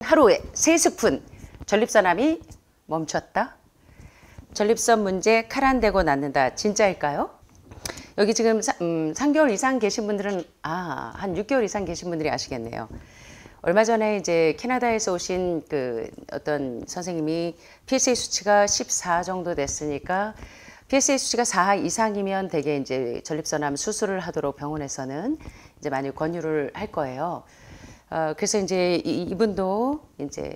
하루에 3스푼 전립선암이 멈췄다? 전립선 문제 칼 안 대고 낫는다. 진짜일까요? 여기 지금 3개월 이상 계신 분들은 한 6개월 이상 계신 분들이 아시겠네요. 얼마 전에 이제 캐나다에서 오신 그 어떤 선생님이 PSA 수치가 14 정도 됐으니까 PSA 수치가 4 이상이면 되게 이제 전립선암 수술을 하도록 병원에서는 이제 많이 권유를 할 거예요. 그래서 이제 이분도 이제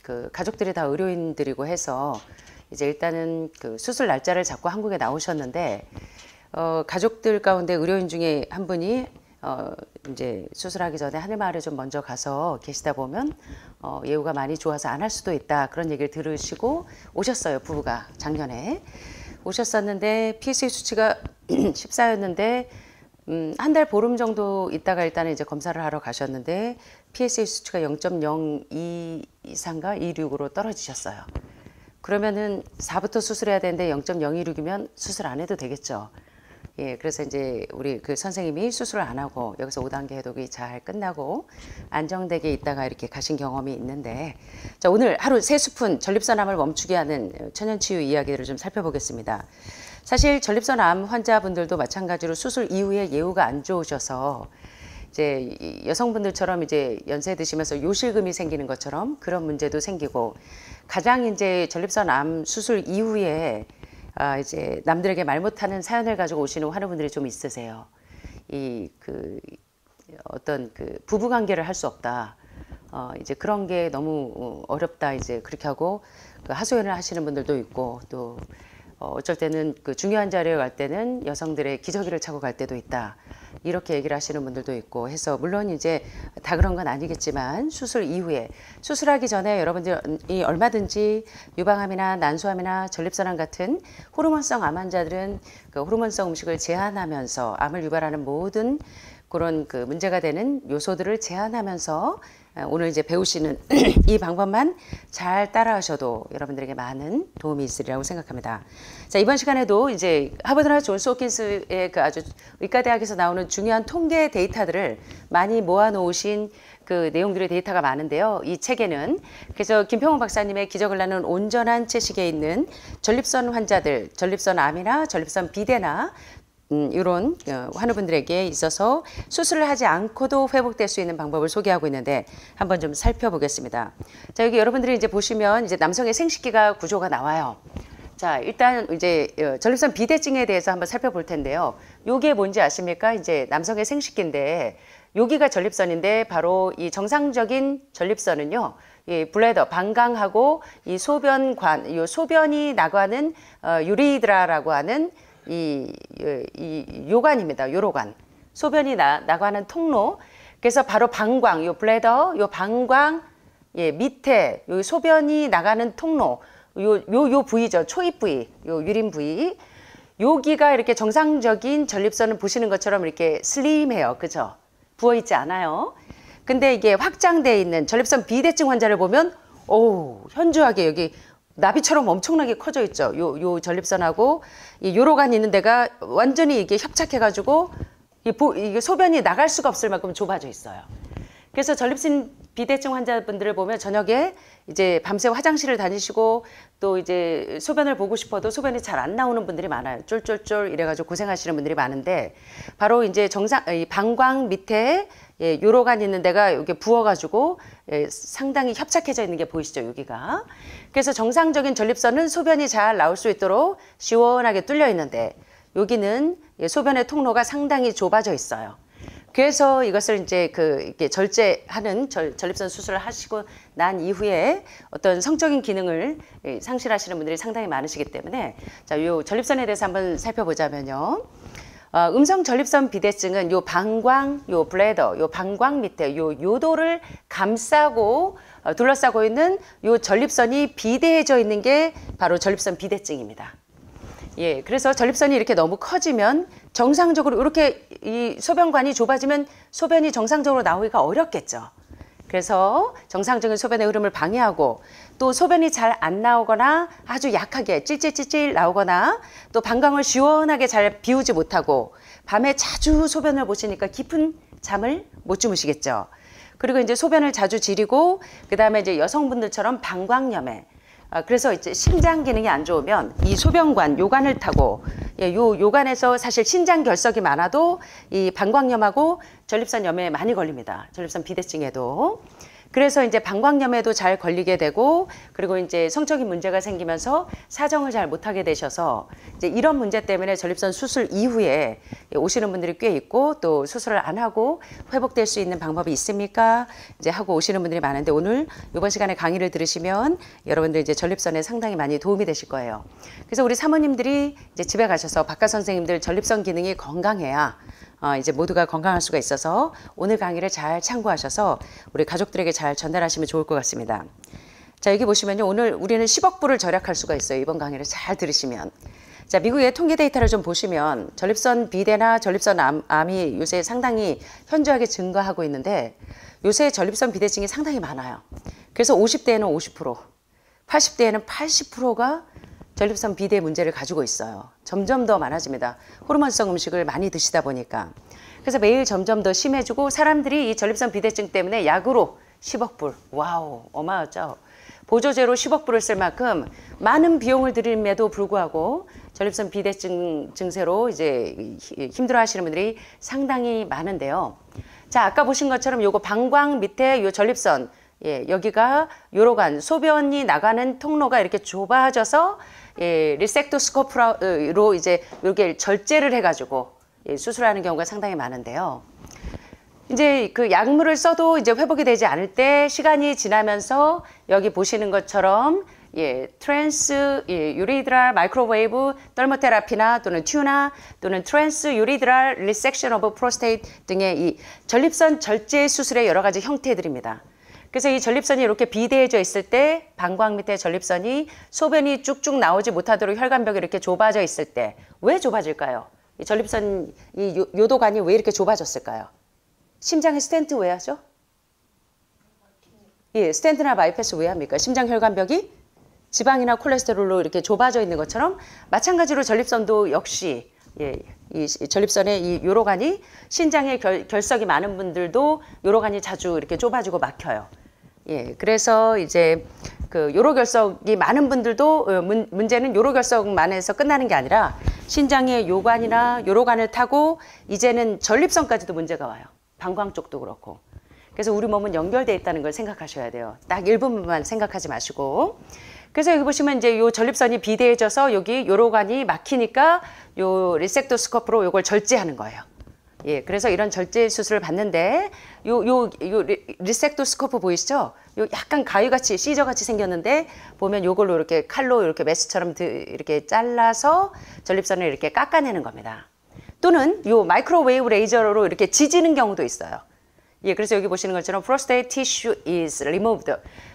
그 가족들이 다 의료인들이고 해서 이제 일단은 그 수술 날짜를 잡고 한국에 나오셨는데 가족들 가운데 의료인 중에 한 분이 이제 수술하기 전에 하늘마을에 좀 먼저 가서 계시다 보면 예후가 많이 좋아서 안 할 수도 있다 그런 얘기를 들으시고 오셨어요. 부부가 작년에 오셨었는데 PSA 수치가 14였는데 한 달 보름 정도 있다가 일단은 이제 검사를 하러 가셨는데 PSA 수치가 0.02 이상가 26으로 떨어지셨어요. 그러면은 4부터 수술해야 되는데 0.026이면 수술 안 해도 되겠죠. 예, 그래서 이제 우리 그 선생님이 수술을 안 하고 여기서 5단계 해독이 잘 끝나고 안정되게 있다가 이렇게 가신 경험이 있는데, 자, 오늘 하루 3스푼 전립선암을 멈추게 하는 천연치유 이야기를 좀 살펴보겠습니다. 사실 전립선암 환자분들도 마찬가지로 수술 이후에 예후가 안 좋으셔서 이제 여성분들처럼 이제 연세 드시면서 요실금이 생기는 것처럼 그런 문제도 생기고, 가장 이제 전립선암 수술 이후에 이제 남들에게 말 못하는 사연을 가지고 오시는 환우분들이 좀 있으세요. 어떤 그 부부 관계를 할 수 없다. 이제 그런 게 너무 어렵다. 이제 그렇게 하고 그 하소연을 하시는 분들도 있고, 또 어쩔 때는 그 중요한 자리에 갈 때는 여성들의 기저귀를 차고 갈 때도 있다. 이렇게 얘기를 하시는 분들도 있고 해서, 물론 이제 다 그런 건 아니겠지만 수술 이후에, 수술하기 전에 여러분들이 얼마든지 유방암이나 난소암이나 전립선암 같은 호르몬성 암 환자들은 그 호르몬성 음식을 제한하면서 암을 유발하는 모든 그런 그 문제가 되는 요소들을 제한하면서 오늘 이제 배우시는 이 방법만 잘 따라하셔도 여러분들에게 많은 도움이 있으리라고 생각합니다. 자, 이번 시간에도 이제 하버드나 존스 홉킨스의 그 아주 의과대학에서 나오는 중요한 통계 데이터들을 많이 모아놓으신 그 내용들의 데이터가 많은데요. 이 책에는 그래서 김평원 박사님의 기적을 낳는 온전한 채식에 있는 전립선 환자들, 전립선암이나 전립선 비대나 이런 환우분들에게 있어서 수술을 하지 않고도 회복될 수 있는 방법을 소개하고 있는데 한번 좀 살펴보겠습니다. 자, 여기 여러분들이 이제 보시면 이제 남성의 생식기가 구조가 나와요. 자, 일단 이제 전립선 비대증에 대해서 한번 살펴볼 텐데요. 요게 뭔지 아십니까? 이제 남성의 생식기인데 여기가 전립선인데 바로 이 정상적인 전립선은요, 이 블래더, 방광하고 이 소변관, 이 소변이 나가는 유리드라라고 하는 이 요관입니다. 요로관. 소변이 나가는 통로. 그래서 바로 방광, 요 블래더, 요 방광, 예, 밑에 요 소변이 나가는 통로. 요 부위죠. 초입 부위, 요 유림 부위. 여기가 이렇게 정상적인 전립선을 보시는 것처럼 이렇게 슬림해요. 그죠? 부어있지 않아요. 근데 이게 확장되어 있는 전립선 비대증 환자를 보면, 현저하게 여기 나비처럼 엄청나게 커져 있죠. 요 전립선하고 이 요로관 있는 데가 완전히 이게 협착해가지고 이게 소변이 나갈 수가 없을 만큼 좁아져 있어요. 그래서 전립선 비대증 환자분들을 보면 저녁에 이제 밤새 화장실을 다니시고 또 이제 소변을 보고 싶어도 소변이 잘 안 나오는 분들이 많아요. 쫄쫄쫄 이래가지고 고생하시는 분들이 많은데, 바로 이제 이 방광 밑에 요로관 있는 데가 이렇게 부어가지고 상당히 협착해져 있는 게 보이시죠, 여기가. 그래서 정상적인 전립선은 소변이 잘 나올 수 있도록 시원하게 뚫려 있는데 여기는 소변의 통로가 상당히 좁아져 있어요. 그래서 이것을 이제 이렇게 절제하는 전립선 수술을 하시고 난 이후에 어떤 성적인 기능을 상실하시는 분들이 상당히 많으시기 때문에, 자, 요 전립선에 대해서 한번 살펴보자면요. 음성 전립선 비대증은 요 방광, 요 블래더, 요 방광 밑에 요 요도를 감싸고 둘러싸고 있는 요 전립선이 비대해져 있는 게 바로 전립선 비대증입니다. 예, 그래서 전립선이 이렇게 너무 커지면 정상적으로 이렇게 이 소변관이 좁아지면 소변이 정상적으로 나오기가 어렵겠죠. 그래서 정상적인 소변의 흐름을 방해하고, 또 소변이 잘 안 나오거나 아주 약하게 찔찔찔찔 나오거나 또 방광을 시원하게 잘 비우지 못하고 밤에 자주 소변을 보시니까 깊은 잠을 못 주무시겠죠. 그리고 이제 소변을 자주 지리고 그다음에 이제 여성분들처럼 방광염에 그래서 이제 심장 기능이 안 좋으면 이 소변관, 요관을 타고 요 요관에서 사실 신장 결석이 많아도 이 방광염하고 전립선염에 많이 걸립니다. 전립선 비대증에도. 그래서 이제 방광염에도 잘 걸리게 되고 그리고 이제 성적인 문제가 생기면서 사정을 잘 못하게 되셔서 이제 이런 문제 때문에 전립선 수술 이후에 오시는 분들이 꽤 있고 또 수술을 안 하고 회복될 수 있는 방법이 있습니까? 이제 하고 오시는 분들이 많은데 오늘 이번 시간에 강의를 들으시면 여러분들 이제 전립선에 상당히 많이 도움이 되실 거예요. 그래서 우리 사모님들이 이제 집에 가셔서 박가 선생님들 전립선 기능이 건강해야 이제 모두가 건강할 수가 있어서 오늘 강의를 잘 참고하셔서 우리 가족들에게 잘 전달하시면 좋을 것 같습니다. 자, 여기 보시면요. 오늘 우리는 10억 불을 절약할 수가 있어요. 이번 강의를 잘 들으시면. 자, 미국의 통계 데이터를 좀 보시면 전립선 비대나 전립선 암이 요새 상당히 현저하게 증가하고 있는데 요새 전립선 비대증이 상당히 많아요. 그래서 50대에는 50%, 80대에는 80%가 전립선 비대 문제를 가지고 있어요. 점점 더 많아집니다. 호르몬성 음식을 많이 드시다 보니까. 그래서 매일 점점 더 심해지고 사람들이 이 전립선 비대증 때문에 약으로 10억 불. 와우, 어마어마하죠. 보조제로 10억 불을 쓸 만큼 많은 비용을 들임에도 불구하고 전립선 비대증 증세로 이제 힘들어 하시는 분들이 상당히 많은데요. 자, 아까 보신 것처럼 요거 방광 밑에 요 전립선, 여기가 요로관, 소변이 나가는 통로가 이렇게 좁아져서 리섹토스코프로 이제 이렇게 절제를 해가지고 수술하는 경우가 상당히 많은데요. 이제 그 약물을 써도 이제 회복이 되지 않을 때 시간이 지나면서 여기 보시는 것처럼 트랜스 유리드랄 마이크로웨이브 덜모테라피나 또는 튜나 또는 트랜스 유리드랄 리섹션 오브 프로스테이트 등의 이 전립선 절제 수술의 여러 가지 형태들입니다. 그래서 이 전립선이 이렇게 비대해져 있을 때 방광 밑에 전립선이 소변이 쭉쭉 나오지 못하도록 혈관벽이 이렇게 좁아져 있을 때 왜 좁아질까요? 이 전립선 이 요도관이 왜 이렇게 좁아졌을까요? 심장에 스텐트 왜 하죠? 스텐트나 바이패스 왜 합니까? 심장 혈관벽이 지방이나 콜레스테롤로 이렇게 좁아져 있는 것처럼 마찬가지로 전립선도 역시 이 전립선의 이 요로관이 신장에 결석이 많은 분들도 요로관이 자주 이렇게 좁아지고 막혀요. 그래서 이제 그 요로결석이 많은 분들도 문제는 요로결석만 해서 끝나는 게 아니라 신장의 요관이나 요로관을 타고 이제는 전립선까지도 문제가 와요. 방광 쪽도 그렇고. 그래서 우리 몸은 연결되어 있다는 걸 생각하셔야 돼요. 딱 일부분만 생각하지 마시고. 그래서 여기 보시면 이제 요 전립선이 비대해져서 여기 요로관이 막히니까 요 리섹토스코프로 요걸 절제하는 거예요. 그래서 이런 절제 수술을 받는데 요 리섹토스코프 보이시죠? 요 약간 가위같이 시저같이 생겼는데 보면 요걸로 이렇게 칼로 이렇게 메스처럼 이렇게 잘라서 전립선을 이렇게 깎아내는 겁니다. 또는 요 마이크로웨이브 레이저로 이렇게 지지는 경우도 있어요. 그래서 여기 보시는 것처럼 prostate tissue is removed.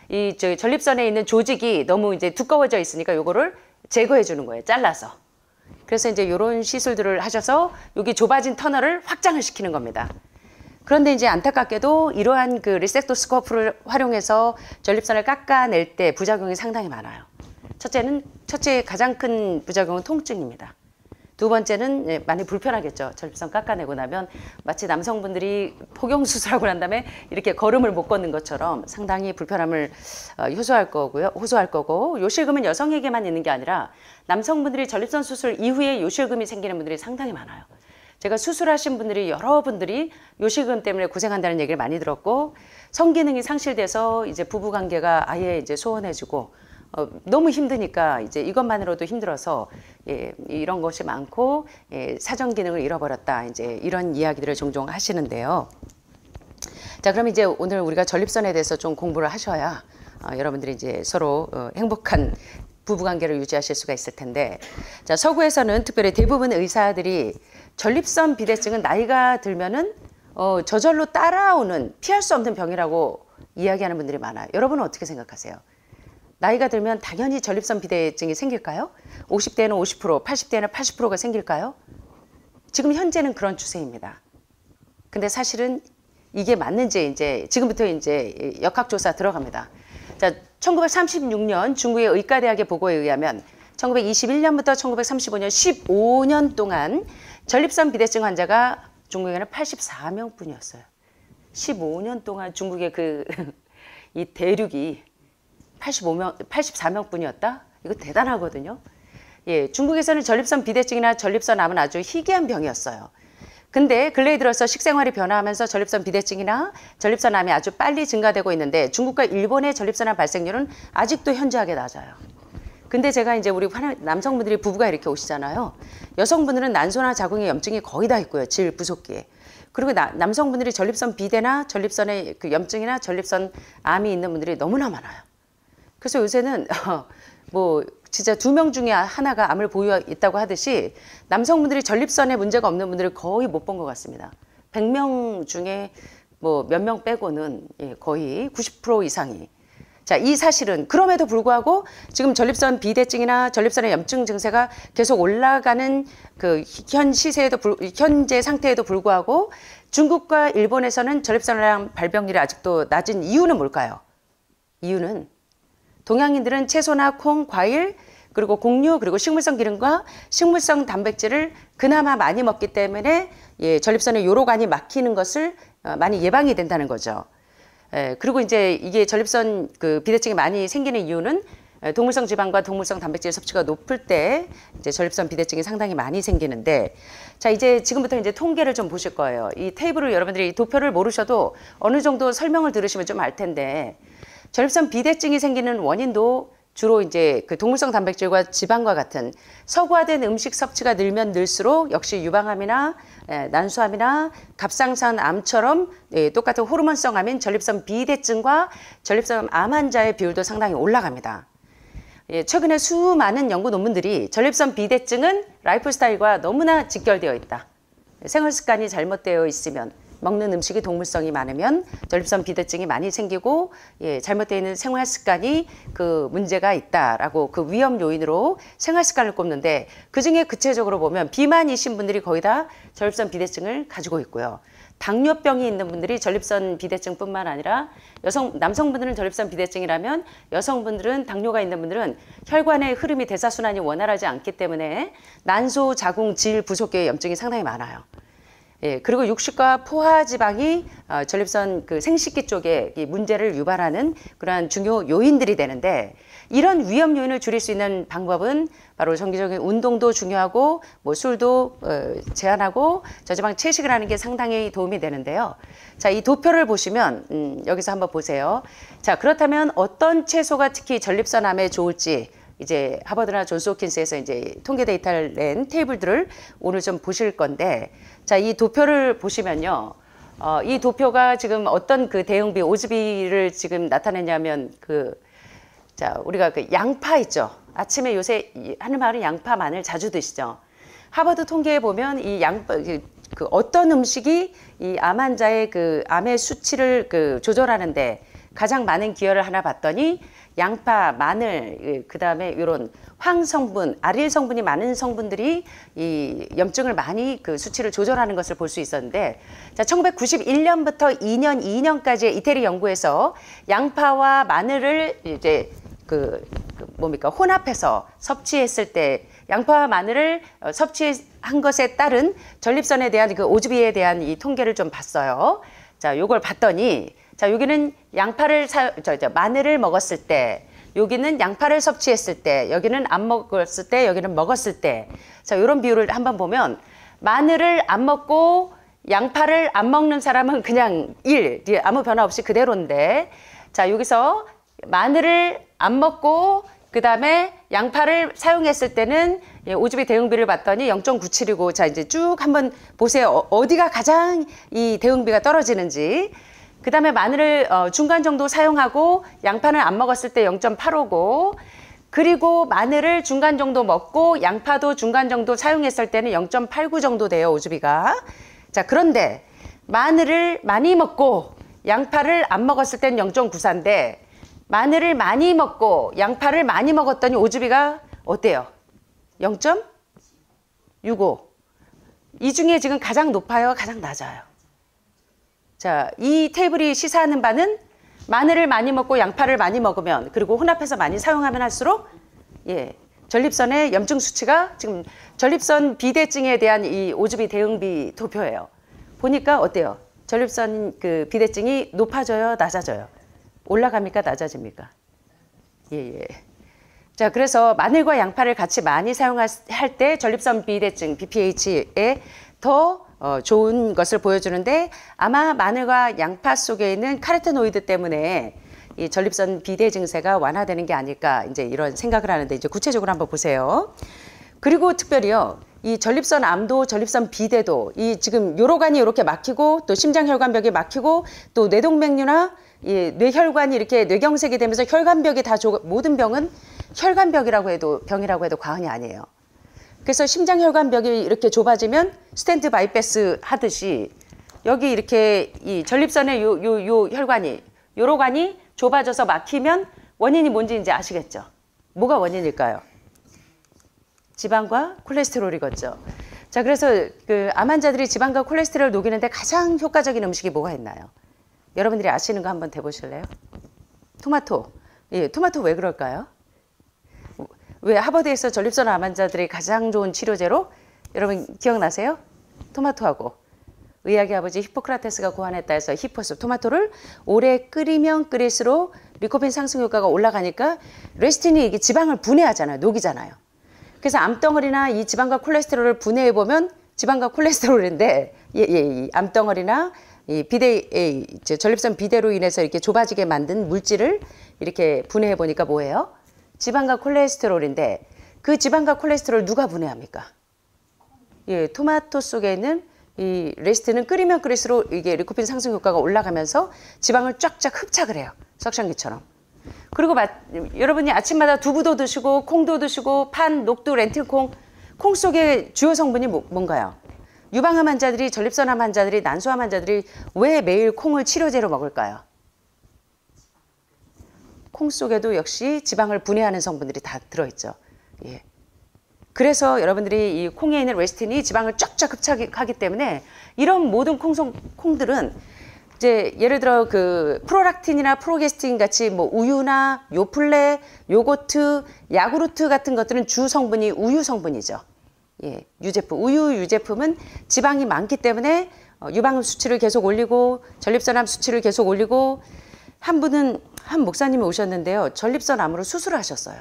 이 전립선에 있는 조직이 너무 이제 두꺼워져 있으니까 요거를 제거해 주는 거예요. 잘라서. 그래서 이제 이런 시술들을 하셔서 여기 좁아진 터널을 확장을 시키는 겁니다. 그런데 이제 안타깝게도 이러한 그 리섹토스코프를 활용해서 전립선을 깎아낼 때 부작용이 상당히 많아요. 첫째 가장 큰 부작용은 통증입니다. 두 번째는 많이 불편하겠죠. 전립선 깎아내고 나면 마치 남성분들이 포경수술하고 난 다음에 이렇게 걸음을 못 걷는 것처럼 상당히 불편함을 호소할 거고 요실금은 여성에게만 있는 게 아니라 남성분들이 전립선 수술 이후에 요실금이 생기는 분들이 상당히 많아요. 제가 수술하신 분들이 여러분들이 요실금 때문에 고생한다는 얘기를 많이 들었고 성기능이 상실돼서 이제 부부관계가 아예 이제 소원해지고 너무 힘드니까 이제 이것만으로도 힘들어서 이런 것이 많고 사정 기능을 잃어버렸다 이제 이런 이야기들을 종종 하시는데요. 자, 그럼 이제 오늘 우리가 전립선에 대해서 좀 공부를 하셔야 여러분들이 이제 서로 행복한 부부관계를 유지하실 수가 있을 텐데, 자, 서구에서는 특별히 대부분 의사들이 전립선 비대증은 나이가 들면은 저절로 따라오는 피할 수 없는 병이라고 이야기하는 분들이 많아요. 여러분은 어떻게 생각하세요? 나이가 들면 당연히 전립선 비대증이 생길까요? 50대는 50%, 80대는 80%가 생길까요? 지금 현재는 그런 추세입니다. 근데 사실은 이게 맞는지 이제 지금부터 이제 역학조사 들어갑니다. 자, 1936년 중국의 의과대학의 보고에 의하면 1921년부터 1935년 15년 동안 전립선 비대증 환자가 중국에는 84명 뿐이었어요. 15년 동안 중국의 이 대륙이 84명뿐이었다? 이거 대단하거든요. 예, 중국에서는 전립선 비대증이나 전립선암은 아주 희귀한 병이었어요. 근데 근래에 들어서 식생활이 변화하면서 전립선 비대증이나 전립선암이 아주 빨리 증가되고 있는데 중국과 일본의 전립선암 발생률은 아직도 현저하게 낮아요. 근데 제가 이제 우리 남성분들이 부부가 이렇게 오시잖아요. 여성분들은 난소나 자궁의 염증이 거의 다 있고요. 질 부속기에. 그리고 남성분들이 전립선 비대나 전립선의 그 염증이나 전립선암이 있는 분들이 너무나 많아요. 그래서 요새는 뭐 진짜 2명 중에 하나가 암을 보유했다고 하듯이 남성분들이 전립선에 문제가 없는 분들을 거의 못 본 것 같습니다. 100명 중에 뭐 몇 명 빼고는 거의 90% 이상이. 자, 이 사실은 그럼에도 불구하고 지금 전립선 비대증이나 전립선의 염증 증세가 계속 올라가는 그 현재 상태에도 불구하고 중국과 일본에서는 전립선암 발병률이 아직도 낮은 이유는 뭘까요? 이유는 동양인들은 채소나 콩, 과일, 그리고 곡류, 그리고 식물성 기름과 식물성 단백질을 그나마 많이 먹기 때문에 전립선의 요로관이 막히는 것을 많이 예방이 된다는 거죠. 그리고 이제 이게 전립선 비대증이 많이 생기는 이유는 동물성 지방과 동물성 단백질 섭취가 높을 때 이제 전립선 비대증이 상당히 많이 생기는데, 자, 이제 지금부터 이제 통계를 좀 보실 거예요. 이 테이블을 여러분들이 도표를 모르셔도 어느 정도 설명을 들으시면 좀 알 텐데, 전립선 비대증이 생기는 원인도 주로 이제 그 동물성 단백질과 지방과 같은 서구화된 음식 섭취가 늘면 늘수록 역시 유방암이나 난소암이나 갑상선암처럼 똑같은 호르몬성 암인 전립선 비대증과 전립선 암 환자의 비율도 상당히 올라갑니다. 최근에 수많은 연구 논문들이 전립선 비대증은 라이프 스타일과 너무나 직결되어 있다. 생활 습관이 잘못되어 있으면, 먹는 음식이 동물성이 많으면 전립선 비대증이 많이 생기고, 잘못되어 있는 생활 습관이 그 문제가 있다라고 그 위험 요인으로 생활 습관을 꼽는데, 그중에 구체적으로 보면 비만이신 분들이 거의 다 전립선 비대증을 가지고 있고요. 당뇨병이 있는 분들이 전립선 비대증뿐만 아니라 남성분들은 전립선 비대증이라면 여성분들은 당뇨가 있는 분들은 혈관의 흐름이 대사순환이 원활하지 않기 때문에 난소, 자궁, 질, 부속기의 염증이 상당히 많아요. 그리고 육식과 포화지방이 전립선 생식기 쪽에 문제를 유발하는 그러한 중요 요인들이 되는데, 이런 위험 요인을 줄일 수 있는 방법은 바로 정기적인 운동도 중요하고, 뭐 술도 제한하고 저지방 채식을 하는 게 상당히 도움이 되는데요. 자, 이 도표를 보시면 여기서 한번 보세요. 자, 그렇다면 어떤 채소가 특히 전립선암에 좋을지, 이제 하버드나 존스 홉킨스에서 이제 통계 데이터를 낸 테이블들을 오늘 좀 보실 건데, 자, 이 도표를 보시면요. 이 도표가 지금 어떤 대응비, 오즈비를 지금 나타내냐면 자, 우리가 양파 있죠. 아침에 요새 하는 양파, 마늘 자주 드시죠. 하버드 통계에 보면 이 양파, 어떤 음식이 이 암 환자의 암의 수치를 조절하는데 가장 많은 기여를 하나 봤더니 양파, 마늘, 그 다음에 이런 황성분, 아릴 성분이 많은 성분들이 이 염증을 많이 수치를 조절하는 것을 볼 수 있었는데, 자, 1991년부터 2년까지의 이태리 연구에서 양파와 마늘을 이제 혼합해서 섭취했을 때 양파와 마늘을 섭취한 것에 따른 전립선에 대한 오즈비에 대한 이 통계를 좀 봤어요. 자, 요걸 봤더니, 자, 여기는 마늘을 먹었을 때, 여기는 양파를 섭취했을 때, 여기는 안 먹었을 때, 여기는 먹었을 때. 자, 이런 비율을 한번 보면, 마늘을 안 먹고 양파를 안 먹는 사람은 그냥 1, 아무 변화 없이 그대로인데, 자, 여기서 마늘을 안 먹고 그 다음에 양파를 사용했을 때는 오즈비 대응비를 봤더니 0.97이고, 자, 이제 쭉 한번 보세요. 어디가 가장 이 대응비가 떨어지는지. 그 다음에 마늘을 중간 정도 사용하고 양파는 안 먹었을 때 0.85고, 그리고 마늘을 중간 정도 먹고 양파도 중간 정도 사용했을 때는 0.89 정도 돼요, 오즈비가. 자, 그런데 마늘을 많이 먹고 양파를 안 먹었을 때는 0.94인데, 마늘을 많이 먹고 양파를 많이 먹었더니 오즈비가 어때요? 0.65. 이 중에 지금 가장 높아요, 가장 낮아요? 자, 이 테이블이 시사하는 바는 마늘을 많이 먹고 양파를 많이 먹으면, 그리고 혼합해서 많이 사용하면 할수록 전립선의 염증 수치가 지금 전립선 비대증에 대한 이 오즈비 대응비 도표예요. 보니까 어때요? 전립선 그 비대증이 높아져요, 낮아져요? 올라갑니까, 낮아집니까? 예, 예. 자, 그래서 마늘과 양파를 같이 많이 사용할 때 전립선 비대증, BPH에 더 좋은 것을 보여주는데 아마 마늘과 양파 속에 있는 카로티노이드 때문에 이 전립선 비대 증세가 완화되는 게 아닐까 이제 이런 생각을 하는데 이제 구체적으로 한번 보세요. 그리고 특별히요. 이 전립선 암도 전립선 비대도 이 지금 요로관이 이렇게 막히고 또 심장혈관벽이 막히고 또 뇌동맥류나 이 뇌혈관이 이렇게 뇌경색이 되면서 혈관벽이 다 모든 병은 혈관벽이라고 해도 병이라고 해도 과언이 아니에요. 그래서 심장혈관벽이 이렇게 좁아지면 스텐트 바이패스 하듯이 여기 이렇게 이 전립선의 요 혈관이 요로관이 좁아져서 막히면 원인이 뭔지 이제 아시겠죠? 뭐가 원인일까요? 지방과 콜레스테롤이겠죠. 자, 그래서 그 암 환자들이 지방과 콜레스테롤을 녹이는데 가장 효과적인 음식이 뭐가 있나요? 여러분들이 아시는 거 한번 대보실래요? 토마토. 예, 토마토 왜 그럴까요? 왜 하버드에서 전립선 암 환자들이 가장 좋은 치료제로 여러분 기억나세요? 토마토하고 의학의 아버지 히포크라테스가 고안했다 해서 히포스 토마토를 오래 끓이면 끓일수록 리코펜 상승 효과가 올라가니까 레시틴이 이게 지방을 분해하잖아요. 녹이잖아요. 그래서 암덩어리나 이 지방과 콜레스테롤을 분해해 보면 지방과 콜레스테롤인데 이 암덩어리나 이 전립선 비대로 인해서 이렇게 좁아지게 만든 물질을 이렇게 분해해 보니까 뭐예요? 지방과 콜레스테롤인데 그 지방과 콜레스테롤 누가 분해합니까? 예, 토마토 속에 있는 이 레시틴은 끓이면 끓일수록 이게 리코펜 상승 효과가 올라가면서 지방을 쫙쫙 흡착을 해요. 석션기처럼. 그리고 여러분이 아침마다 두부도 드시고 콩도 드시고 판, 녹두, 렌틸콩, 콩 속의 주요 성분이 뭔가요? 유방암 환자들이, 전립선암 환자들이, 난소암 환자들이 왜 매일 콩을 치료제로 먹을까요? 콩 속에도 역시 지방을 분해하는 성분들이 다 들어있죠. 예. 그래서 여러분들이 이 콩에 있는 레시틴이 지방을 쫙쫙 흡착하기 때문에 이런 모든 콩들은 이제 예를 들어 그 프로락틴이나 프로게스틴 같이 뭐 우유나 요플레, 요거트, 야구르트 같은 것들은 주 성분이 우유 성분이죠. 예, 유제품. 우유 유제품은 지방이 많기 때문에 유방암 수치를 계속 올리고 전립선암 수치를 계속 올리고 한 목사님이 오셨는데요. 전립선암으로 수술을 하셨어요.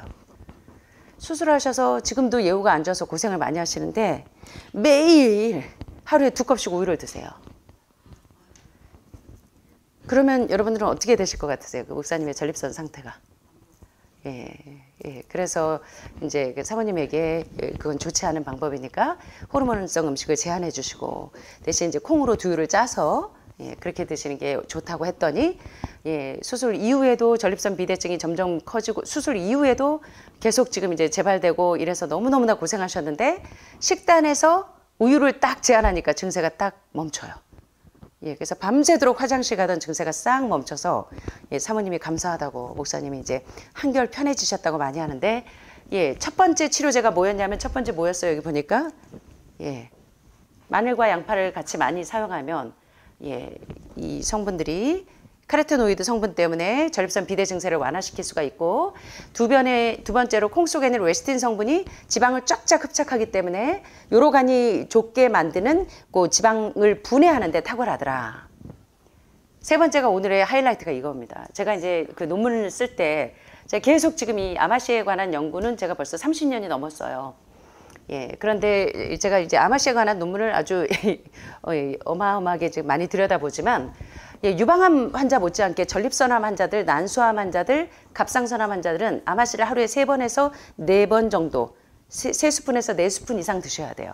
수술하셔서 지금도 예후가 안 좋아서 고생을 많이 하시는데 매일 하루에 2컵씩 우유를 드세요. 그러면 여러분들은 어떻게 되실 것 같으세요? 그 목사님의 전립선 상태가. 예, 예. 그래서 이제 그 사모님에게 그건 좋지 않은 방법이니까 호르몬성 음식을 제한해 주시고 대신 이제 콩으로 두유를 짜서 예, 그렇게 드시는 게 좋다고 했더니 예, 수술 이후에도 전립선 비대증이 점점 커지고 수술 이후에도 계속 지금 이제 재발되고 이래서 너무너무나 고생하셨는데 식단에서 우유를 딱 제한하니까 증세가 딱 멈춰요. 예, 그래서 밤새도록 화장실 가던 증세가 싹 멈춰서 예, 사모님이 감사하다고 목사님이 이제 한결 편해지셨다고 많이 하는데 예, 첫 번째 치료제가 뭐였냐면 첫 번째 뭐였어요? 여기 보니까 예, 마늘과 양파를 같이 많이 사용하면 예, 이 성분들이 카로티노이드 성분 때문에 전립선 비대 증세를 완화시킬 수가 있고 두 번째로 콩 속에 있는 레시틴 성분이 지방을 쫙쫙 흡착하기 때문에 요로관이 좁게 만드는 그 지방을 분해하는 데 탁월하더라. 세 번째가 오늘의 하이라이트가 이겁니다. 제가 이제 그 논문을 쓸 때 제가 계속 지금 이 아마시에 관한 연구는 제가 벌써 30년이 넘었어요. 예, 그런데 제가 이제 아마시에 관한 논문을 아주 어마어마하게 지금 많이 들여다보지만 예, 유방암 환자 못지않게 전립선암 환자들, 난소암 환자들, 갑상선암 환자들은 아마시를 하루에 3번에서 4번 정도 3스푼에서 4스푼 이상 드셔야 돼요.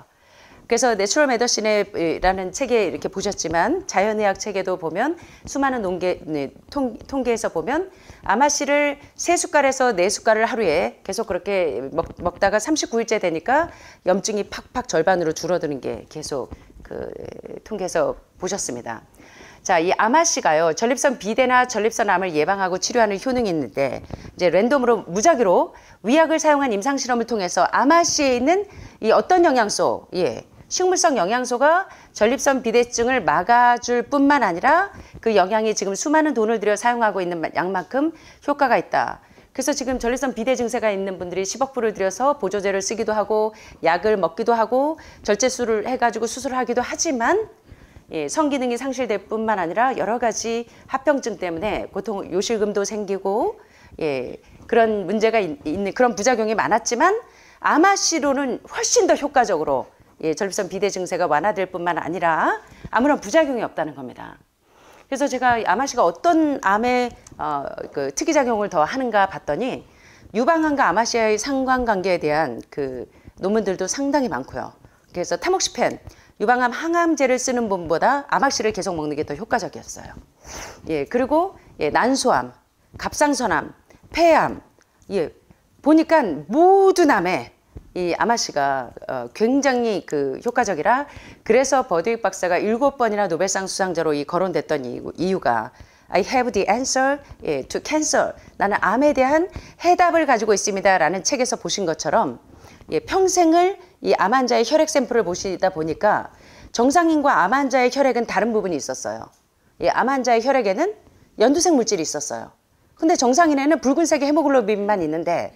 그래서 내추럴 메디신이라는 책에 이렇게 보셨지만 자연의학 책에도 보면 수많은 통계에서 보면 아마씨를 3숟갈에서 4숟갈을 하루에 계속 그렇게 먹다가 39일째 되니까 염증이 팍팍 절반으로 줄어드는 게 계속 그 통계에서 보셨습니다. 자, 이 아마씨가요, 전립선 비대나 전립선암을 예방하고 치료하는 효능이 있는데, 이제 랜덤으로 무작위로 위약을 사용한 임상실험을 통해서 아마씨에 있는 이 어떤 영양소, 예, 식물성 영양소가 전립선 비대증을 막아줄 뿐만 아니라 그 영양이 지금 수많은 돈을 들여 사용하고 있는 양만큼 효과가 있다. 그래서 지금 전립선 비대 증세가 있는 분들이 10억 불을 들여서 보조제를 쓰기도 하고 약을 먹기도 하고 절제술을 해가지고 수술을 하기도 하지만 예, 성기능이 상실될 뿐만 아니라 여러 가지 합병증 때문에 고통, 요실금도 생기고 예, 그런 문제가 있는 그런 부작용이 많았지만 아마씨로는 훨씬 더 효과적으로 예, 전립선 비대 증세가 완화될 뿐만 아니라 아무런 부작용이 없다는 겁니다. 그래서 제가 아마씨가 어떤 암의 그 특이작용을 더 하는가 봤더니 유방암과 아마씨의 상관관계에 대한 그 논문들도 상당히 많고요. 그래서 타모xifen 유방암 항암제를 쓰는 분보다 아마씨를 계속 먹는 게 더 효과적이었어요. 예, 그리고 예, 난소암, 갑상선암, 폐암, 예, 보니까 모든 암에 이 아마씨가 굉장히 그 효과적이라 그래서 버드윅 박사가 7번이나 노벨상 수상자로 거론됐던 이유가 I have the answer to cancer. 나는 암에 대한 해답을 가지고 있습니다. 라는 책에서 보신 것처럼 예, 평생을 이 암 환자의 혈액 샘플을 보시다 보니까 정상인과 암 환자의 혈액은 다른 부분이 있었어요. 예, 암 환자의 혈액에는 연두색 물질이 있었어요. 근데 정상인에는 붉은색의 헤모글로빈만 있는데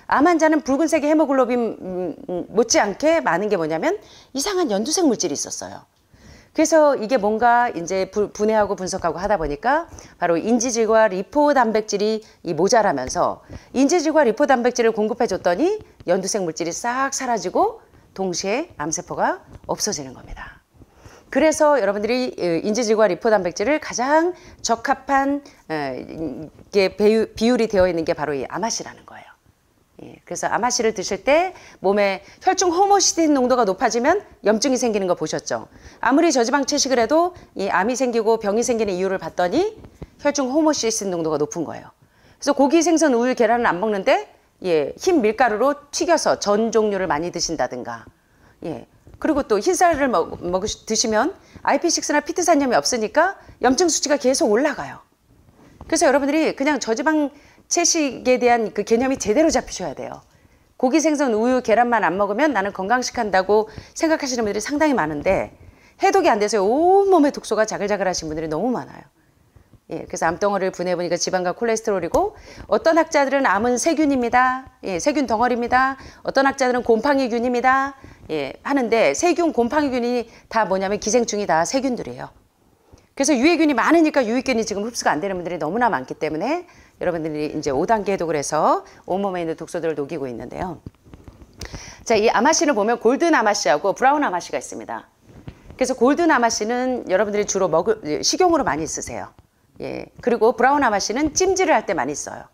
암 환자는 붉은색의 헤모글로빈 못지않게 많은 게 뭐냐면 이상한 연두색 물질이 있었어요. 그래서 이게 뭔가 이제 분해하고 분석하고 하다 보니까 바로 인지질과 리포 단백질이 모자라면서 인지질과 리포 단백질을 공급해 줬더니 연두색 물질이 싹 사라지고 동시에 암세포가 없어지는 겁니다. 그래서 여러분들이 인지질과 리포 단백질을 가장 적합한 비율이 되어 있는 게 바로 이 아마씨라는 거예요. 예, 그래서 아마씨를 드실 때 몸에 혈중 호모시스틴 농도가 높아지면 염증이 생기는 거 보셨죠? 아무리 저지방 채식을 해도 이 암이 생기고 병이 생기는 이유를 봤더니 혈중 호모시스틴 농도가 높은 거예요. 그래서 고기, 생선, 우유, 계란은 안 먹는데 예, 흰 밀가루로 튀겨서 전 종류를 많이 드신다든가 예, 그리고 또 흰쌀을 드시면 IP6나 피트산염이 없으니까 염증 수치가 계속 올라가요. 그래서 여러분들이 그냥 저지방 채식에 대한 그 개념이 제대로 잡히셔야 돼요. 고기, 생선, 우유, 계란만 안 먹으면 나는 건강식 한다고 생각하시는 분들이 상당히 많은데 해독이 안 돼서 온몸에 독소가 자글자글 하신 분들이 너무 많아요. 예, 그래서 암덩어리를 분해해보니까 지방과 콜레스테롤이고 어떤 학자들은 암은 세균입니다. 예, 세균 덩어리입니다. 어떤 학자들은 곰팡이균입니다. 예, 하는데 세균, 곰팡이균이 다 뭐냐면 기생충이 다 세균들이에요. 그래서 유해균이 많으니까 유익균이 지금 흡수가 안 되는 분들이 너무나 많기 때문에 여러분들이 이제 5단계 해독을 해서 온몸에 있는 독소들을 녹이고 있는데요. 자, 이 아마씨를 보면 골든 아마씨하고 브라운 아마씨가 있습니다. 그래서 골든 아마씨는 여러분들이 주로 식용으로 많이 쓰세요. 예, 그리고 브라운 아마씨는 찜질을 할 때 많이 써요.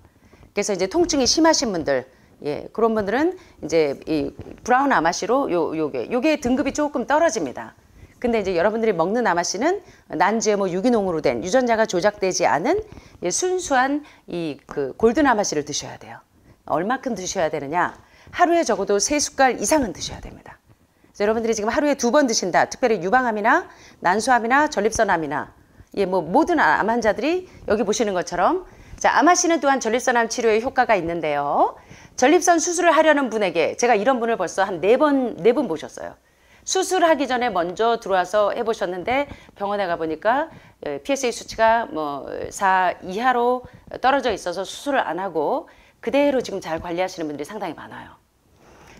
그래서 이제 통증이 심하신 분들, 예, 그런 분들은 이제 이 브라운 아마씨로 요게 등급이 조금 떨어집니다. 근데 이제 여러분들이 먹는 아마씨는 난GMO 유기농으로 된 유전자가 조작되지 않은 순수한 그 골든 아마씨를 드셔야 돼요. 얼마큼 드셔야 되느냐? 하루에 적어도 3숟갈 이상은 드셔야 됩니다. 그래서 여러분들이 지금 하루에 2번 드신다. 특별히 유방암이나 난소암이나 전립선암이나 예, 뭐 모든 암 환자들이 여기 보시는 것처럼 자, 아마씨는 또한 전립선암 치료에 효과가 있는데요. 전립선 수술을 하려는 분에게 제가 이런 분을 벌써 한 4분 보셨어요. 수술하기 전에 먼저 들어와서 해보셨는데 병원에 가보니까 PSA 수치가 뭐 4 이하로 떨어져 있어서 수술을 안 하고 그대로 지금 잘 관리하시는 분들이 상당히 많아요.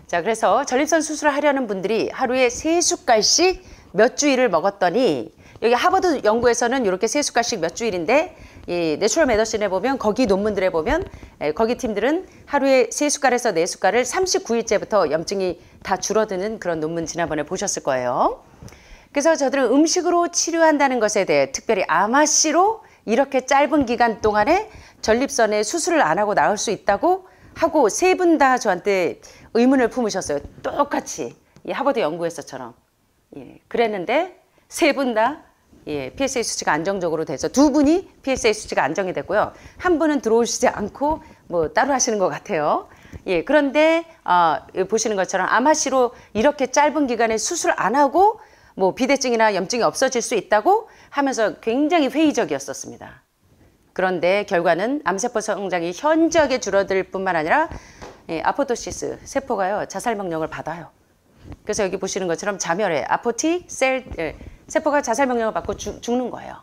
자, 그래서 전립선 수술을 하려는 분들이 하루에 3숟갈씩 몇 주일을 먹었더니 여기 하버드 연구에서는 이렇게 3숟갈씩 몇 주일인데 이 내추럴 메디신에 보면 거기 논문들에 보면 거기 팀들은 하루에 3숟갈에서 4숟갈을 39일째부터 염증이 다 줄어드는 그런 논문 지난번에 보셨을 거예요. 그래서 저들은 음식으로 치료한다는 것에 대해 특별히 아마씨로 이렇게 짧은 기간 동안에 전립선에 수술을 안 하고 나을 수 있다고 하고 3분 다 저한테 의문을 품으셨어요. 똑같이 이 하버드 연구에서처럼. 예, 그랬는데 3분 다 예, PSA 수치가 안정적으로 돼서 2분이 PSA 수치가 안정이 됐고요. 한 분은 들어오시지 않고 뭐 따로 하시는 것 같아요. 예, 그런데 보시는 것처럼 아마씨로 이렇게 짧은 기간에 수술 안 하고 뭐 비대증이나 염증이 없어질 수 있다고 하면서 굉장히 회의적이었었습니다. 그런데 결과는 암세포 성장이 현저하게 줄어들 뿐만 아니라 예, 아포토시스 세포가요 자살 명령을 받아요. 그래서 여기 보시는 것처럼 자멸해 아포틱 셀 세포가 자살 명령을 받고 죽는 거예요.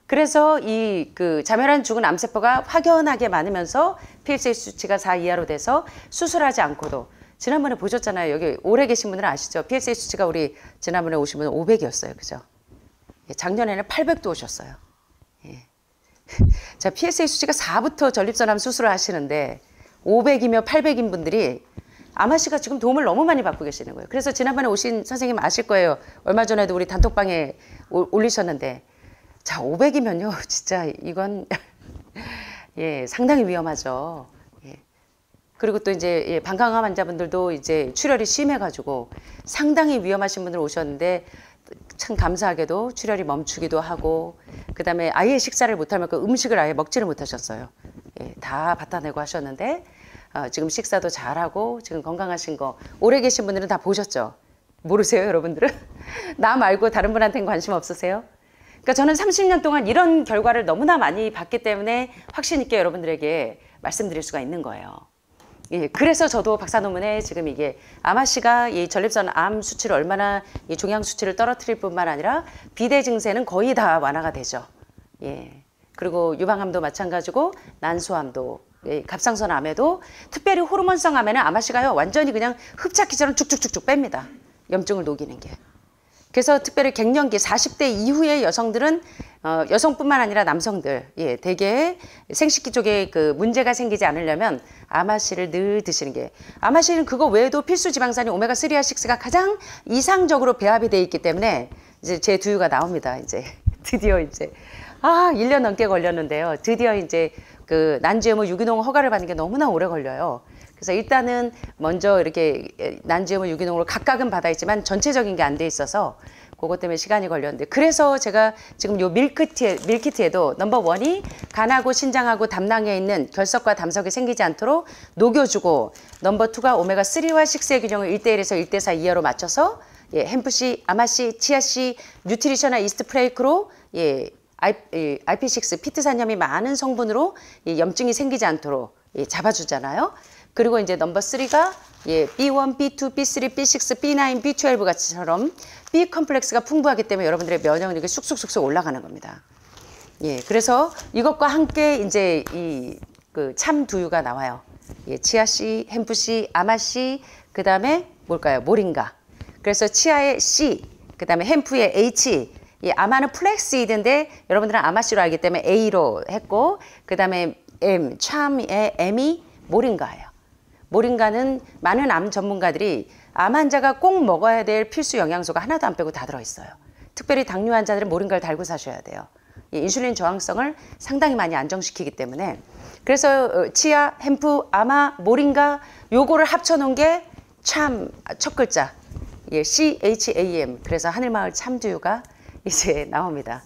그래서 이 그 자멸한 죽은 암세포가 확연하게 많으면서 PSA 수치가 4 이하로 돼서 수술하지 않고도 지난번에 보셨잖아요. 여기 오래 계신 분들은 아시죠? PSA 수치가 우리 지난번에 오신 분은 500이었어요. 그죠? 작년에는 800도 오셨어요. 예. 자, PSA 수치가 4부터 전립선암 수술을 하시는데 500이며 800인 분들이 아마씨가 지금 도움을 너무 많이 받고 계시는 거예요. 그래서 지난번에 오신 선생님 아실 거예요. 얼마 전에도 우리 단톡방에 올리셨는데, 자, 500이면요, 진짜 이건 예, 상당히 위험하죠. 예. 그리고 또 이제 예, 방광암 환자분들도 이제 출혈이 심해가지고 상당히 위험하신 분들 오셨는데 참 감사하게도 출혈이 멈추기도 하고, 그 다음에 아예 식사를 못할 만큼 음식을 아예 먹지를 못하셨어요. 예, 다 받아내고 하셨는데 지금 식사도 잘하고 지금 건강하신 거, 오래 계신 분들은 다 보셨죠? 모르세요, 여러분들은? 나 말고 다른 분한테는 관심 없으세요? 그러니까 저는 30년 동안 이런 결과를 너무나 많이 봤기 때문에 확신 있게 여러분들에게 말씀드릴 수가 있는 거예요. 예, 그래서 저도 박사 논문에 지금 이게 아마씨가 이 전립선 암 수치를 얼마나 이 종양 수치를 떨어뜨릴 뿐만 아니라 비대 증세는 거의 다 완화가 되죠. 예. 그리고 유방암도 마찬가지고 난소암도, 예, 갑상선 암에도, 특별히 호르몬성 암에는 아마씨가요 완전히 그냥 흡착기처럼 쭉쭉쭉쭉 뺍니다. 염증을 녹이는 게. 그래서 특별히 갱년기 40대 이후의 여성들은 여성뿐만 아니라 남성들, 예, 대개 생식기 쪽에 그 문제가 생기지 않으려면 아마씨를 늘 드시는 게, 아마씨는 그거 외에도 필수 지방산인 오메가3와 6가 가장 이상적으로 배합이 돼 있기 때문에 이제 제 두유가 나옵니다. 이제 드디어 이제 1년 넘게 걸렸는데요. 드디어 이제 그 난지음을 유기농 허가를 받는 게 너무나 오래 걸려요. 그래서 일단은 먼저 이렇게 난지음을 유기농으로 각각은 받아있지만 전체적인 게 안 돼 있어서 그것 때문에 시간이 걸렸는데, 그래서 제가 지금 요 밀키트에도 넘버 1이 간하고 신장하고 담낭에 있는 결석과 담석이 생기지 않도록 녹여주고, 넘버 2가 오메가3와 6의 균형을 1대1에서 1대4 이하로 맞춰서 예, 햄프씨, 아마씨, 치아씨, 뉴트리셔나 이스트 프레이크로 예, IP6 피트산염이 많은 성분으로 예, 염증이 생기지 않도록 예, 잡아주잖아요. 그리고 이제 넘버 3가 예, B1, B2, B3, B6, B9, B12 같이처럼 B 컴플렉스가 풍부하기 때문에 여러분들의 면역력이 쑥쑥쑥쑥 올라가는 겁니다. 예, 그래서 이것과 함께 이제 이 그 참두유가 나와요. 예, 치아씨, 햄프씨, 아마씨, 그 다음에 뭘까요? 모링가. 그래서 치아의 C, 그 다음에 햄프의 H, 이 아마는 플렉스이드인데 여러분들은 아마씨로 알기 때문에 A로 했고, 그 다음에 M, 참의 M이 모링가예요. 모링가는 많은 암 전문가들이 암 환자가 꼭 먹어야 될 필수 영양소가 하나도 안 빼고 다 들어있어요. 특별히 당뇨 환자들은 모링가를 달고 사셔야 돼요. 이 인슐린 저항성을 상당히 많이 안정시키기 때문에. 그래서 치아, 햄프, 아마, 모링가 요거를 합쳐놓은 게 참 첫 글자 예, CHAM. 그래서 하늘마을 참두유가 이제 나옵니다.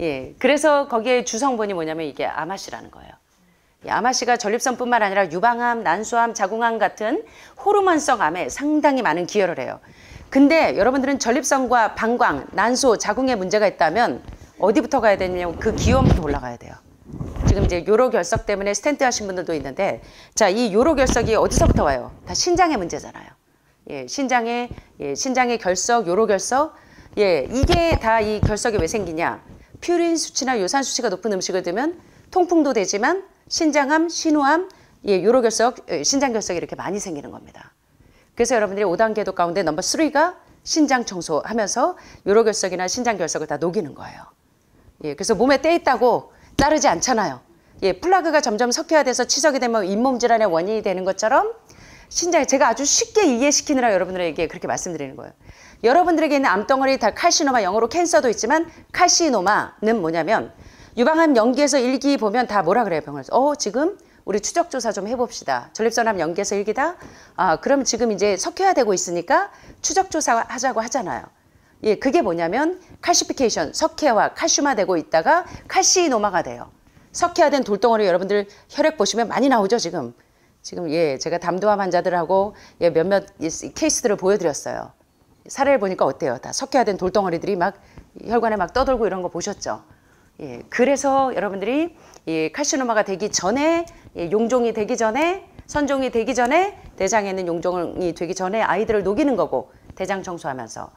예, 그래서 거기에 주성분이 뭐냐면 이게 아마씨라는 거예요. 아마씨가 전립선뿐만 아니라 유방암, 난소암, 자궁암 같은 호르몬성 암에 상당히 많은 기여를 해요. 근데 여러분들은 전립선과 방광, 난소, 자궁에 문제가 있다면 어디부터 가야 되냐면 그 기원부터 올라가야 돼요. 지금 이제 요로결석 때문에 스텐트 하신 분들도 있는데, 자, 이 요로결석이 어디서부터 와요? 다 신장의 문제잖아요. 예, 신장의 결석, 요로결석. 예, 이게 다 이 결석이 왜 생기냐? 퓨린 수치나 요산 수치가 높은 음식을 드면 통풍도 되지만 신장암, 신우암, 예, 요로결석, 신장결석이 이렇게 많이 생기는 겁니다. 그래서 여러분들이 5단계도 가운데 넘버 3가 신장 청소하면서 요로결석이나 신장결석을 다 녹이는 거예요. 예, 그래서 몸에 때 있다고 자르지 않잖아요. 예, 플라그가 점점 석회화돼서 치석이 되면 잇몸 질환의 원인이 되는 것처럼 신장, 제가 아주 쉽게 이해시키느라 여러분들에게 그렇게 말씀드리는 거예요. 여러분들에게 있는 암덩어리 다 칼시노마, 영어로 캔서도 있지만 칼시노마는 뭐냐면, 유방암 연기에서 1기 보면 다 뭐라 그래요, 병원에서. 지금 우리 추적조사 좀 해봅시다. 전립선암 연기에서 1기다? 그럼 지금 이제 석회화되고 있으니까 추적조사 하자고 하잖아요. 예, 그게 뭐냐면 칼시피케이션, 석회화, 칼슘화되고 있다가 칼시노마가 돼요. 석회화된 돌덩어리 여러분들 혈액 보시면 많이 나오죠, 지금. 예, 제가 담도암 환자들하고 예, 몇몇 케이스들을 보여드렸어요. 사례를 보니까 어때요? 다 석회화된 돌덩어리들이 막 혈관에 막 떠돌고 이런 거 보셨죠? 예, 그래서 여러분들이 이 칼시노마가 되기 전에, 예, 용종이 되기 전에, 선종이 되기 전에, 대장에 있는 용종이 되기 전에 아이들을 녹이는 거고, 대장 청소하면서.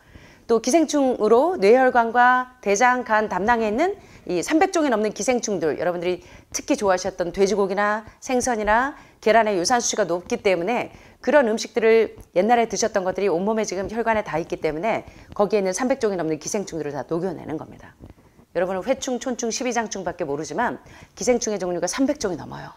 또 기생충으로 뇌혈관과 대장, 간, 담낭에 있는 이 300종이 넘는 기생충들, 여러분들이 특히 좋아하셨던 돼지고기나 생선이나 계란의 유산 수치가 높기 때문에 그런 음식들을 옛날에 드셨던 것들이 온몸에 지금 혈관에 다 있기 때문에 거기에 있는 300종이 넘는 기생충들을 다 녹여내는 겁니다. 여러분은 회충, 촌충, 십이장충밖에 모르지만 기생충의 종류가 300종이 넘어요.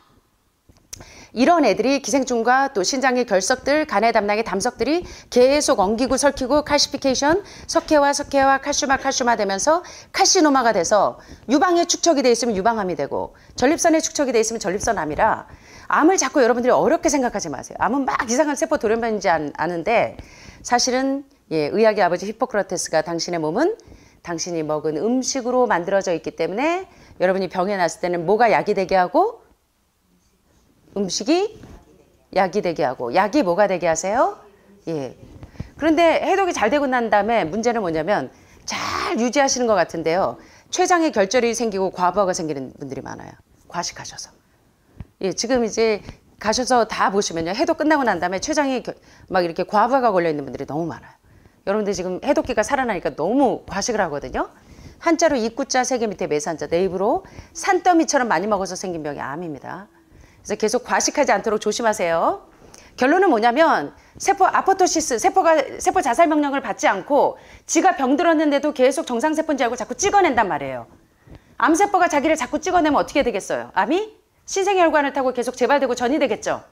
이런 애들이 기생충과 또 신장의 결석들, 간의 담낭의 담석들이 계속 엉기고 설키고 칼시피케이션, 석회화 칼슘화 되면서 칼시노마가 돼서 유방에 축적이 돼 있으면 유방암이 되고 전립선에 축적이 돼 있으면 전립선암이라 암을 자꾸 여러분들이 어렵게 생각하지 마세요. 암은 막 이상한 세포 돌연변인지 아는데 사실은 의학의 아버지 히포크라테스가 당신의 몸은 당신이 먹은 음식으로 만들어져 있기 때문에 여러분이 병에 났을 때는 뭐가 약이 되게 하고 음식이 약이 되게 하고 약이 뭐가 되게 하세요? 예. 그런데 해독이 잘 되고 난 다음에 문제는 뭐냐면 잘 유지하시는 것 같은데요. 췌장에 결절이 생기고 과부하가 생기는 분들이 많아요. 과식하셔서. 예, 지금 이제 가셔서 다 보시면요. 해독 끝나고 난 다음에 췌장에 막 이렇게 과부하가 걸려 있는 분들이 너무 많아요. 여러분들 지금 해독기가 살아나니까 너무 과식을 하거든요. 한자로 입구자 세 개 밑에 매산자 내 입으로 산더미처럼 많이 먹어서 생긴 병이 암입니다. 그래서 계속 과식하지 않도록 조심하세요. 결론은 뭐냐면 세포 아포토시스, 세포 자살 명령을 받지 않고 지가 병들었는데도 계속 정상세포인지 알고 자꾸 찍어낸단 말이에요. 암세포가 자기를 자꾸 찍어내면 어떻게 되겠어요? 암이 신생혈관을 타고 계속 재발되고 전이 되겠죠.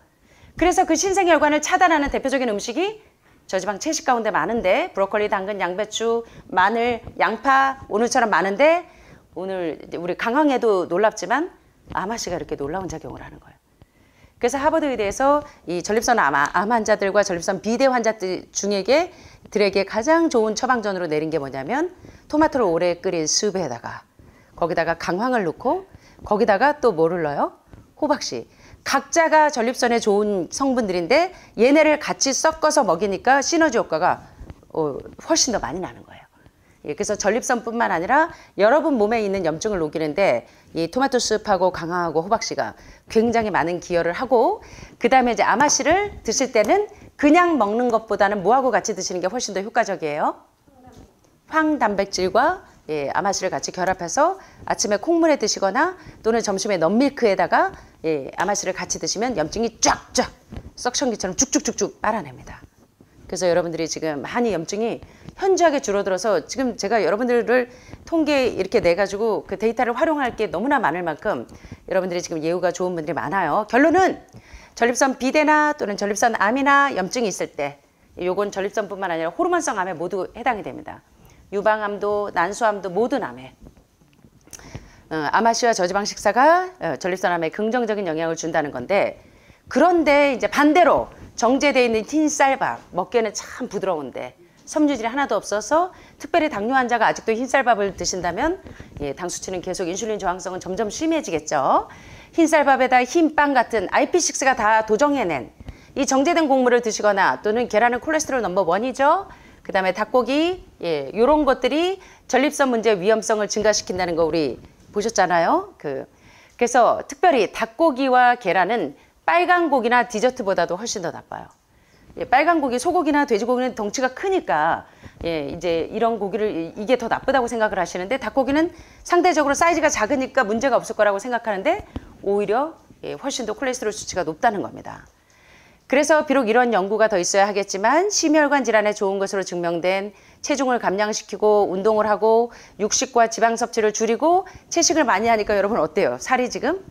그래서 그 신생혈관을 차단하는 대표적인 음식이 저지방 채식 가운데 많은데 브로콜리, 당근, 양배추, 마늘, 양파 오늘처럼 많은데 오늘 우리 강황에도 놀랍지만 아마씨가 이렇게 놀라운 작용을 하는 거예요. 그래서 하버드 의대에서 이 전립선 암 환자들과 전립선 비대 환자들 들에게 가장 좋은 처방전으로 내린 게 뭐냐면 토마토를 오래 끓인 수프에다가 거기다가 강황을 넣고 거기다가 또 뭐를 넣어요? 호박씨. 각자가 전립선에 좋은 성분들인데 얘네를 같이 섞어서 먹이니까 시너지 효과가 훨씬 더 많이 나는 거예요. 예, 그래서 전립선뿐만 아니라 여러분 몸에 있는 염증을 녹이는데 이 토마토 수프하고 강황하고 호박씨가 굉장히 많은 기여를 하고 그 다음에 이제 아마씨를 드실 때는 그냥 먹는 것보다는 뭐하고 같이 드시는 게 훨씬 더 효과적이에요? 황단백질과 아마씨를 같이 결합해서 아침에 콩물에 드시거나 또는 점심에 넌밀크에다가 아마씨를 같이 드시면 염증이 쫙쫙 석션기처럼 쭉쭉쭉쭉 빨아냅니다. 그래서 여러분들이 지금 많이 염증이 현저하게 줄어들어서 지금 제가 여러분들을 통계 이렇게 내가지고 그 데이터를 활용할 게 너무나 많을 만큼 여러분들이 지금 예후가 좋은 분들이 많아요. 결론은 전립선 비대나 또는 전립선 암이나 염증이 있을 때 요건 전립선뿐만 아니라 호르몬성 암에 모두 해당이 됩니다. 유방암도 난소암도 모든 암에 아마씨와 저지방 식사가 전립선 암에 긍정적인 영향을 준다는 건데 그런데 이제 반대로 정제되어 있는 흰쌀밥 먹기에는 참 부드러운데 섬유질이 하나도 없어서 특별히 당뇨 환자가 아직도 흰쌀밥을 드신다면 당 수치는 계속 인슐린 저항성은 점점 심해지겠죠. 흰쌀밥에다 흰빵 같은 IP6가 다 도정해낸 이 정제된 곡물을 드시거나 또는 계란은 콜레스테롤 넘버 1이죠. 그 다음에 닭고기 이런 것들이 전립선 문제 위험성을 증가시킨다는 거 우리 보셨잖아요. 그래서 특별히 닭고기와 계란은 빨간 고기나 디저트보다도 훨씬 더 나빠요. 빨간 고기, 소고기나 돼지고기는 덩치가 크니까 이제 이런 고기를 이게 더 나쁘다고 생각을 하시는데 닭고기는 상대적으로 사이즈가 작으니까 문제가 없을 거라고 생각하는데 오히려 훨씬 더 콜레스테롤 수치가 높다는 겁니다. 그래서 비록 이런 연구가 더 있어야 하겠지만 심혈관 질환에 좋은 것으로 증명된 체중을 감량시키고 운동을 하고 육식과 지방 섭취를 줄이고 채식을 많이 하니까 여러분 어때요? 살이 지금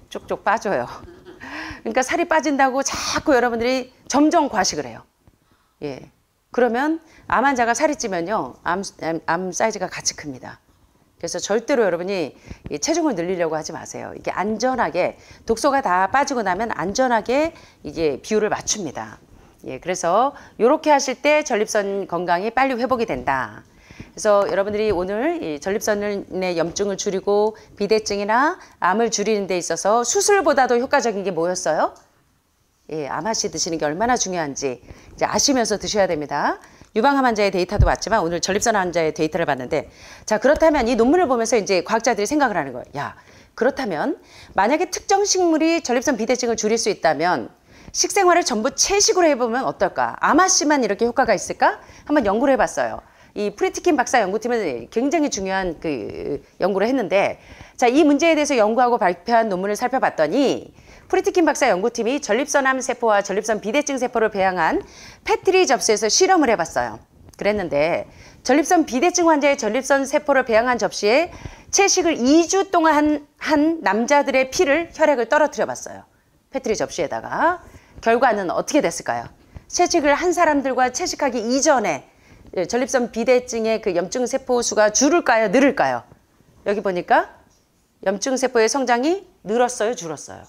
쪽쪽 빠져요. 그러니까 살이 빠진다고 자꾸 여러분들이 점점 과식을 해요. 그러면 암 환자가 살이 찌면요. 암 사이즈가 같이 큽니다. 그래서 절대로 여러분이 체중을 늘리려고 하지 마세요. 이게 안전하게 독소가 다 빠지고 나면 안전하게 이게 비율을 맞춥니다. 그래서 이렇게 하실 때 전립선 건강이 빨리 회복이 된다. 그래서 여러분들이 오늘 이 전립선의 염증을 줄이고 비대증이나 암을 줄이는 데 있어서 수술보다도 효과적인 게 뭐였어요? 아마씨 드시는 게 얼마나 중요한지 이제 아시면서 드셔야 됩니다. 유방암 환자의 데이터도 봤지만 오늘 전립선 환자의 데이터를 봤는데 자 그렇다면 이 논문을 보면서 이제 과학자들이 생각을 하는 거예요. 야 그렇다면 만약에 특정 식물이 전립선 비대증을 줄일 수 있다면 식생활을 전부 채식으로 해보면 어떨까? 아마씨만 이렇게 효과가 있을까? 한번 연구를 해봤어요. 이 프리트킨 박사 연구팀은 굉장히 중요한 그 연구를 했는데, 자, 이 문제에 대해서 연구하고 발표한 논문을 살펴봤더니 프리트킨 박사 연구팀이 전립선암 세포와 전립선 비대증 세포를 배양한 패트리 접시에서 실험을 해봤어요. 그랬는데 전립선 비대증 환자의 전립선 세포를 배양한 접시에 채식을 2주 동안 한 남자들의 피를 혈액을 떨어뜨려 봤어요. 패트리 접시에다가. 결과는 어떻게 됐을까요? 채식을 한 사람들과 채식하기 이전에 전립선 비대증의 그 염증 세포 수가 줄을까요? 늘을까요? 여기 보니까 염증 세포의 성장이 늘었어요? 줄었어요?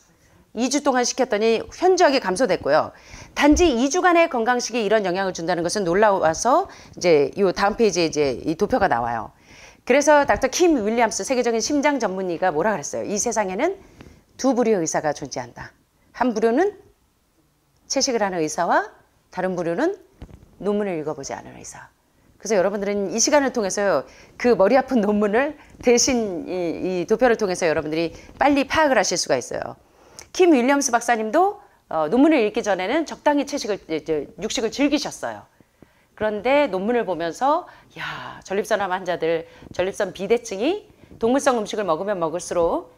2주 동안 시켰더니 현저하게 감소됐고요. 단지 2주간의 건강식이 이런 영향을 준다는 것은 놀라워서 이제 이 다음 페이지에 이제 이 도표가 나와요. 그래서 닥터 킴 윌리엄스 세계적인 심장 전문의가 뭐라 그랬어요? 이 세상에는 두 부류의 의사가 존재한다. 한 부류는 채식을 하는 의사와 다른 부류는 논문을 읽어보지 않은 의사. 그래서 여러분들은 이 시간을 통해서 그 머리 아픈 논문을 대신 이 도표를 통해서 여러분들이 빨리 파악을 하실 수가 있어요. 킴 윌리엄스 박사님도 논문을 읽기 전에는 적당히 육식을 즐기셨어요. 그런데 논문을 보면서 야, 전립선암 환자들 전립선 비대증이 동물성 음식을 먹으면 먹을수록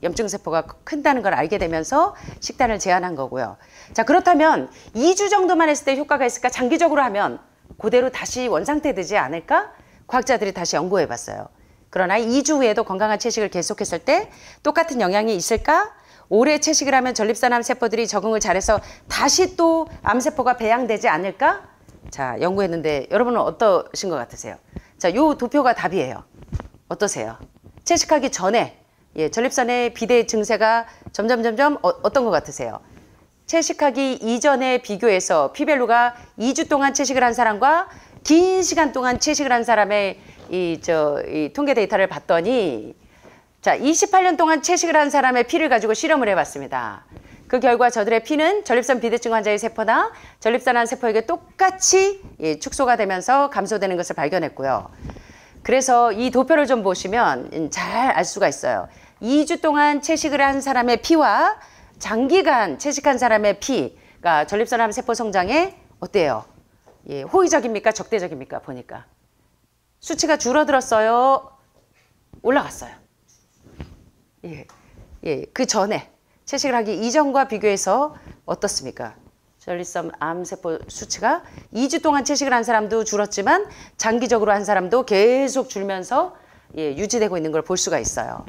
염증세포가 큰다는 걸 알게 되면서 식단을 제한한 거고요. 자, 그렇다면 2주 정도만 했을 때 효과가 있을까? 장기적으로 하면 그대로 다시 원상태 되지 않을까? 과학자들이 다시 연구해 봤어요. 그러나 2주 후에도 건강한 채식을 계속했을 때 똑같은 영향이 있을까? 오래 채식을 하면 전립선암 세포들이 적응을 잘해서 다시 또 암세포가 배양되지 않을까? 자, 연구했는데 여러분은 어떠신 것 같으세요? 자, 요 도표가 답이에요. 어떠세요? 채식하기 전에 전립선의 비대 증세가 점점 어떤 것 같으세요? 채식하기 이전에 비교해서 피밸류가 2주 동안 채식을 한 사람과 긴 시간 동안 채식을 한 사람의 이 통계 데이터를 봤더니 자, 28년 동안 채식을 한 사람의 피를 가지고 실험을 해봤습니다. 그 결과 저들의 피는 전립선 비대증 환자의 세포나 전립선암 세포에게 똑같이 축소가 되면서 감소되는 것을 발견했고요. 그래서 이 도표를 좀 보시면 잘 알 수가 있어요. 2주 동안 채식을 한 사람의 피와 장기간 채식한 사람의 피가 전립선암 세포 성장에 어때요? 호의적입니까? 적대적입니까? 보니까. 수치가 줄어들었어요? 올라갔어요? 그 전에 채식을 하기 이전과 비교해서 어떻습니까? 전립선 암세포 수치가 2주 동안 채식을 한 사람도 줄었지만 장기적으로 한 사람도 계속 줄면서 유지되고 있는 걸 볼 수가 있어요.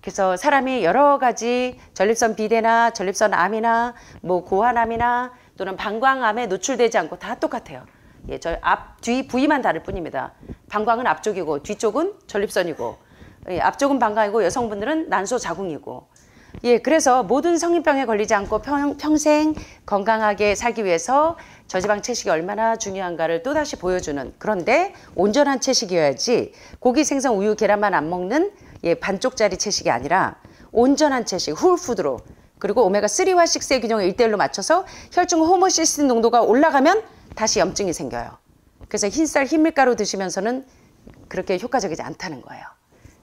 그래서 사람이 여러 가지 전립선 비대나 전립선 암이나 뭐 고환암이나 또는 방광암에 노출되지 않고 다 똑같아요. 저 앞, 뒤 부위만 다를 뿐입니다. 방광은 앞쪽이고 뒤쪽은 전립선이고 앞쪽은 방광이고 여성분들은 난소 자궁이고 그래서 모든 성인병에 걸리지 않고 평생 건강하게 살기 위해서 저지방 채식이 얼마나 중요한가를 또다시 보여주는 그런데 온전한 채식이어야지 고기, 생선, 우유, 계란만 안 먹는 반쪽짜리 채식이 아니라 온전한 채식, 홀푸드로 그리고 오메가3와 6의 균형을 1대1로 맞춰서 혈중 호모시스틴 농도가 올라가면 다시 염증이 생겨요. 그래서 흰쌀, 흰밀가루 드시면서는 그렇게 효과적이지 않다는 거예요.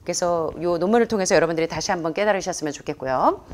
그래서 이 논문을 통해서 여러분들이 다시 한번 깨달으셨으면 좋겠고요.